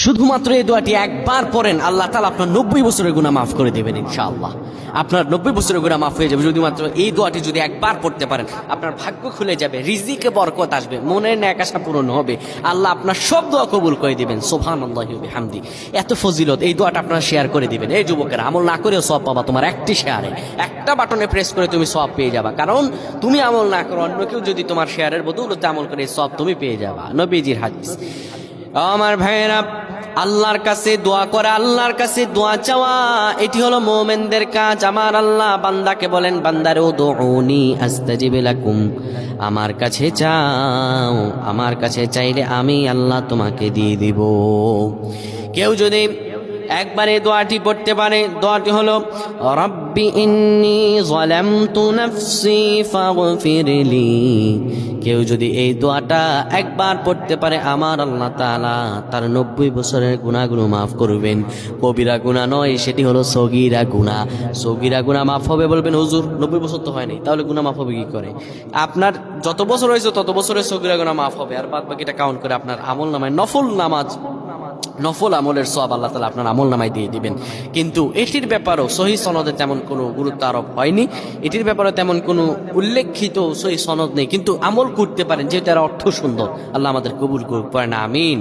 শুধুমাত্র এই দোয়াটি একবার পড়েন, আল্লাহ তাআলা আপনার 90 বছরের গুনাহ মাফ করে দেবেন ইনশাআল্লাহ। আপনার 90 বছরের গুনাহ মাফ হয়ে যাবে শুধুমাত্র এই দোয়াটি যদি একবার পড়তে পারেন। আপনার ভাগ্য খুলে যাবে, রিজিকে বরকত আসবে, মনের ন্যাক আশা পূরণ হবে, আল্লাহ আপনার সব দোয়া কবুল করে দিবেন। সুবহানাল্লাহি ওয়া বিহামদি। এত ফজিলত, এই দোয়াটা আপনারা শেয়ার করে দিবেন। এই যুবকেরা, আমল না করেও সওয়াব পাবা। তোমার একটি শেয়ারে, একটা বাটনে প্রেস করে তুমি সওয়াব পেয়ে যাবা। কারণ তুমি আমল না করো, অন্য কেউ যদি তোমার শেয়ারের বদৌলতে আমল করে, সওয়াব তুমি পেয়ে যাবা। নবীজির হাদিস। আমার ভাইয়েরা, আল্লাহর কাছে দোয়া করা, আল্লাহর কাছে দোয়া চাওয়া, এটি হলো মুমিনদের কাজ। আমার আল্লাহ বান্দাকে বলেন, বান্দারে উদউনি আস্তাজিব লাকুম, আমার কাছে চাও, আমার কাছে চাইলে আমি আল্লাহ তোমাকে দিয়ে দিব। কেউ যদি একবারে দোয়াটি পড়তে পারে, দোয়াটি হলো রব্বি ইন্নী যালামতু নাফসি ফাগফিরলি। কেউ যদি এই দোয়াটা একবার পড়তে পারে, আমার আল্লাহ তাআলা তার 90 বছরের গুনাহগুলো মাফ করবেন। কবিরা গুনাহ নয়, সেটি হলো সগীরা গুনাহ। সগীরা গুনাহ মাফ হবে। বলবেন হুজুর 90 বছর তো হয়নি, তাহলে গুনাহ মাফ হবে কি করে? আপনার যত বছর হয়েছে তত বছরের সগীরা গুনাহ মাফ হবে, আর বাদ বাকিটা কাউন্ট করে আপনার আমল নামায় নফল নামাজ, নফল আমলের সওয়াব আল্লাহ তাআলা আপনার আমল নামায় দিয়ে দিবেন। কিন্তু এটির ব্যাপারেও সহিহ সনদে তেমন কোনো গুরুত্ব আরোপ হয়নি, এটির ব্যাপারে তেমন কোনো উল্লেখিত সহিহ সনদ নেই। কিন্তু আমল করতে পারেন, যেটার অর্থ সুন্দর। আল্লাহ আমাদের কবুল করুক, পড়েন আমিন।